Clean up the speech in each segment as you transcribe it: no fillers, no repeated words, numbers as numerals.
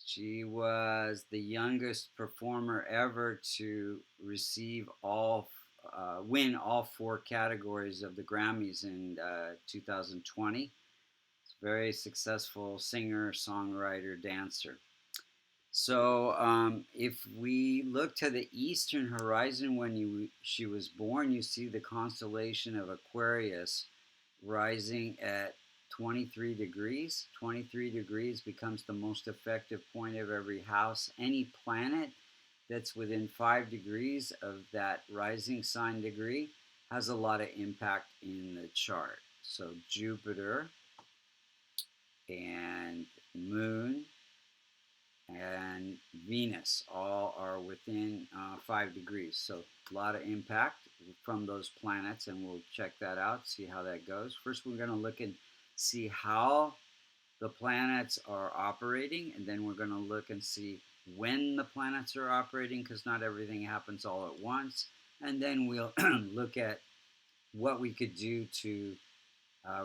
She was the youngest performer ever to receive win all four categories of the Grammys in 2020. It's a very successful singer, songwriter, dancer. So, if we look to the eastern horizon when she was born, you see the constellation of Aquarius rising at 23 degrees. 23 degrees becomes the most effective point of every house. Any planet that's within 5 degrees of that rising sign degree has a lot of impact in the chart. So, Jupiter and Moon and Venus all are within 5 degrees. So a lot of impact from those planets, and we'll check that out, see how that goes. First, we're going to look and see how the planets are operating, and then we're going to look and see when the planets are operating, because not everything happens all at once. And then we'll look at what we could do to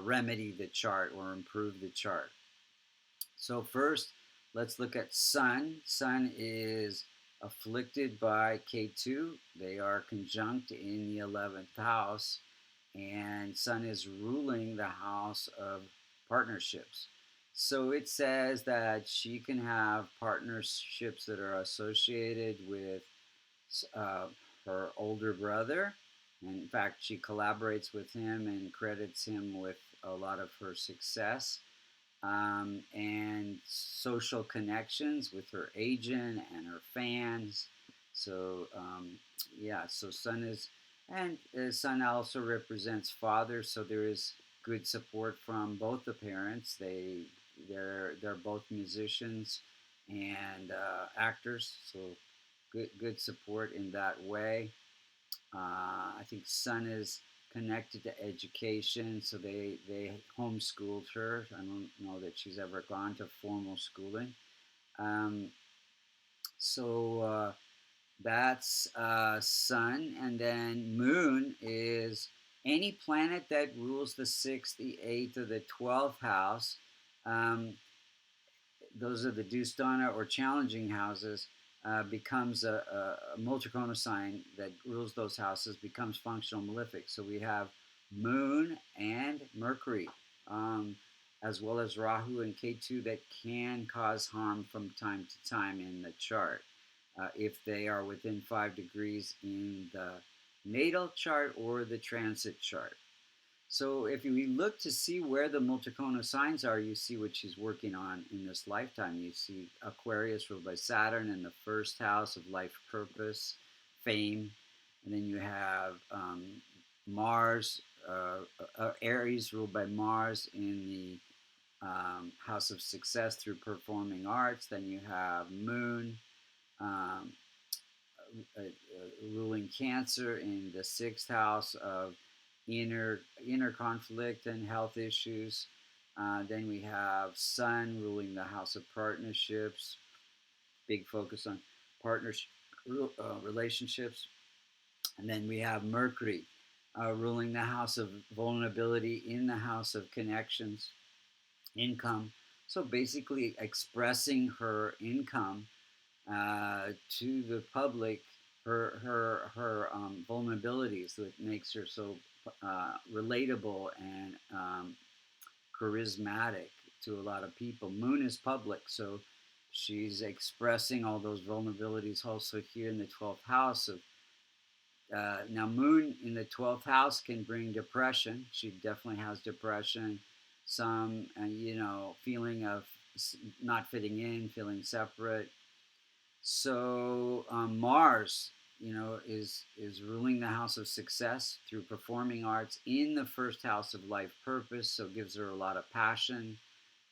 remedy the chart or improve the chart. So first, let's look at Sun. Sun is afflicted by K2. They are conjunct in the 11th house, and Sun is ruling the house of partnerships. So it says that she can have partnerships that are associated with her older brother. In fact, she collaborates with him and credits him with a lot of her success. And social connections with her agent and her fans. So so Sun is, and Sun also represents father. So there is good support from both the parents. They're both musicians and actors. So good support in that way. I think Sun is connected to education, so they homeschooled her. I don't know that she's ever gone to formal schooling. So that's Sun, and then Moon is any planet that rules the 6th, the 8th, or the 12th house. Those are the Dustana or challenging houses. Becomes a multicorner sign that rules those houses, becomes functional malefic. So we have Moon and Mercury, as well as Rahu and Ketu, that can cause harm from time to time in the chart if they are within 5 degrees in the natal chart or the transit chart. So if we look to see where the multicona signs are, you see what she's working on in this lifetime. You see Aquarius ruled by Saturn in the first house of life purpose, fame. And then you have Mars, Aries ruled by Mars in the house of success through performing arts. Then you have Moon ruling Cancer in the 6th house of inner conflict and health issues. Then we have Sun ruling the house of partnerships, big focus on partnership relationships. And then we have Mercury ruling the house of vulnerability in the house of connections, income. So basically expressing her income to the public, her vulnerabilities, that makes her so relatable and charismatic to a lot of people. Moon is public, so she's expressing all those vulnerabilities also here in the 12th house of now Moon in the 12th house can bring depression. She definitely has depression, some feeling of not fitting in, feeling separate. So Mars is ruling the house of success through performing arts in the first house of life purpose, so gives her a lot of passion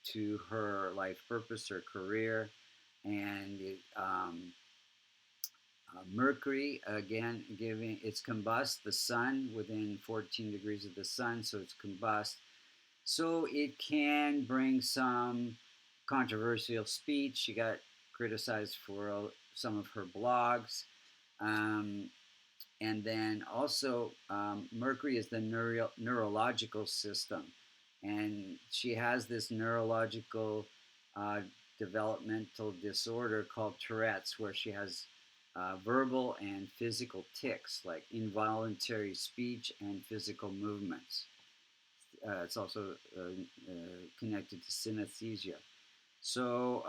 to her life purpose, her career. And Mercury, again, it's combust the sun within 14 degrees of the sun, so it's combust. So it can bring some controversial speech. She got criticized for some of her blogs. And then also Mercury is the neurological system, and she has this neurological developmental disorder called Tourette's, where she has verbal and physical tics, like involuntary speech and physical movements. It's also connected to synesthesia. So,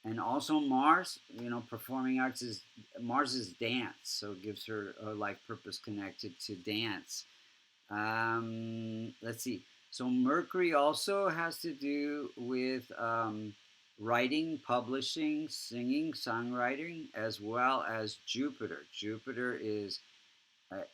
and also Mars, performing arts is Mars is dance, so it gives her a life purpose connected to dance. Let's see. So Mercury also has to do with writing, publishing, singing, songwriting, as well as Jupiter. Jupiter is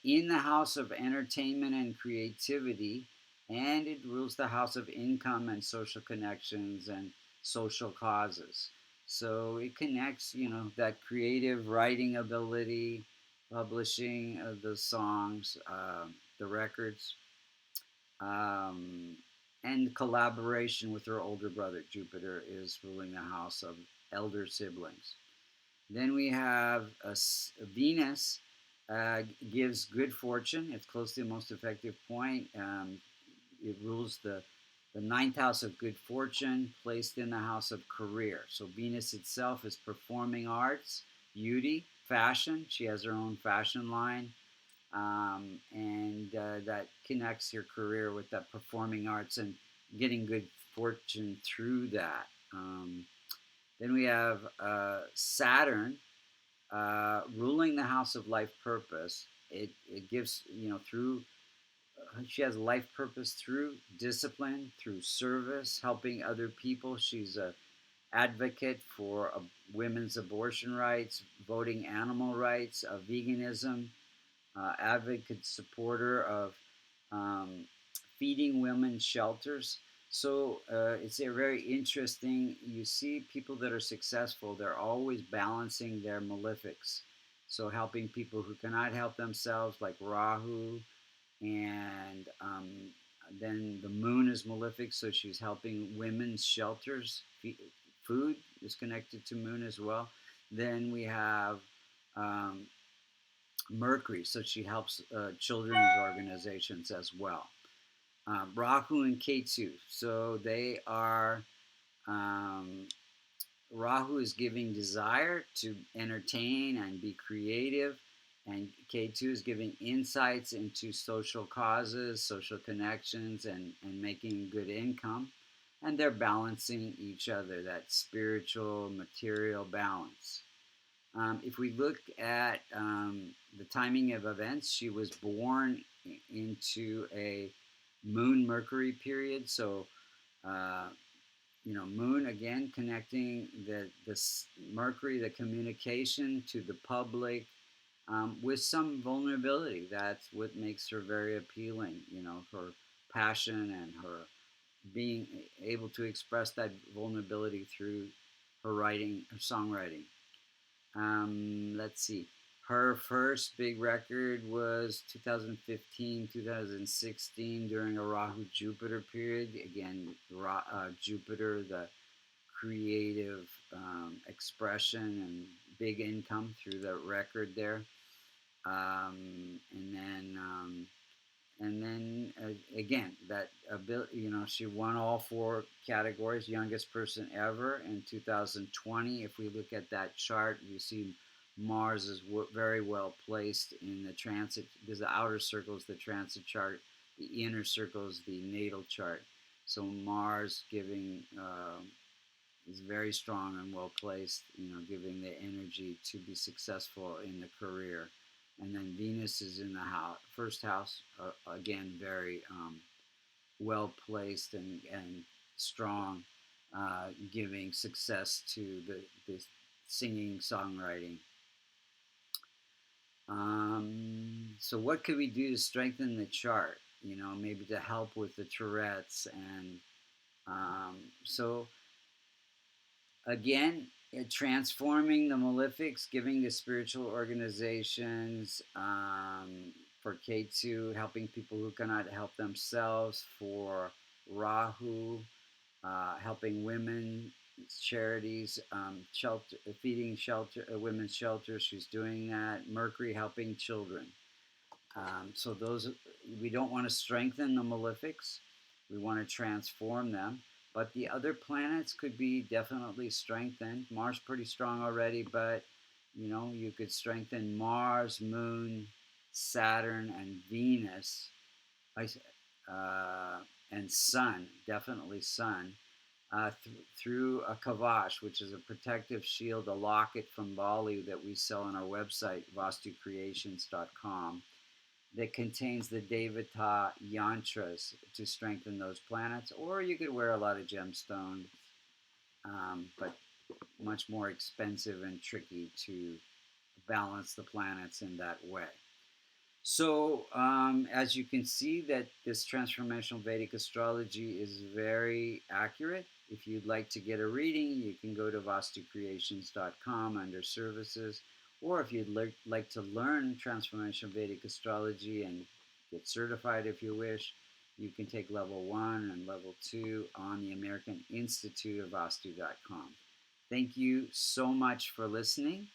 in the house of entertainment and creativity, and it rules the house of income and social connections and social causes. So it connects, that creative writing ability, publishing of the songs, the records, um, and collaboration with her older brother. Jupiter is ruling the house of elder siblings. Then we have Venus, gives good fortune. It's close to the most effective point. It rules the ninth house of good fortune, placed in the house of career. So Venus itself is performing arts, beauty, fashion. She has her own fashion line. And that connects your career with that performing arts and getting good fortune through that. Then we have Saturn, ruling the house of life purpose. It gives, through, she has life purpose through discipline, through service, helping other people. She's a advocate for women's abortion rights, voting animal rights, veganism, advocate supporter of um, feeding women's shelters. So it's a very interesting. You see people that are successful, they're always balancing their malefics. So helping people who cannot help themselves, like Rahu, and then the moon is malefic, so she's helping women's shelters. Food is connected to moon as well. Then we have um, Mercury, so she helps children's organizations as well. Rahu and Ketu, so they are. Um, Rahu is giving desire to entertain and be creative, and Ketu is giving insights into social causes, social connections, and making good income. And they're balancing each other, that spiritual, material balance. If we look at the timing of events, she was born into a Moon Mercury period. So, uh, Moon again connecting this Mercury, the communication to the public, with some vulnerability. That's what makes her very appealing. Her passion and her being able to express that vulnerability through her writing, her songwriting. Let's see. Her first big record was 2015, 2016 during a Rahu Jupiter period. Again, Jupiter, the creative expression and big income through the record there. Um, and then again, that ability, she won all four categories, youngest person ever in 2020. If we look at that chart, you see Mars is very well placed in the transit, because the outer circle is the transit chart, the inner circle is the natal chart. So Mars is very strong and well placed, giving the energy to be successful in the career. And then Venus is in the first house, again, very well placed and strong, giving success to the singing, songwriting. So, what could we do to strengthen the chart? Maybe to help with the Tourette's, and so again, transforming the malefics, giving to spiritual organizations, for K2, helping people who cannot help themselves, for Rahu, helping women, charities, feeding shelter, women's shelters. She's doing that. Mercury helping children. So those, we don't want to strengthen the malefics. We want to transform them But the other planets could be definitely strengthened. Mars pretty strong already, but you could strengthen Mars, Moon, Saturn, and Venus, uh, and Sun, definitely Sun, through a kavash, which is a protective shield, a locket from Bali that we sell on our website, vastucreations.com, that contains the Devata yantras to strengthen those planets. Or you could wear a lot of gemstones, but much more expensive and tricky to balance the planets in that way. So, as you can see, that this transformational Vedic astrology is very accurate. If you'd like to get a reading, you can go to vastucreations.com under services. Or if you'd like to learn transformational Vedic astrology and get certified if you wish, you can take level 1 and level 2 on the American Institute of Vastu.com. Thank you so much for listening.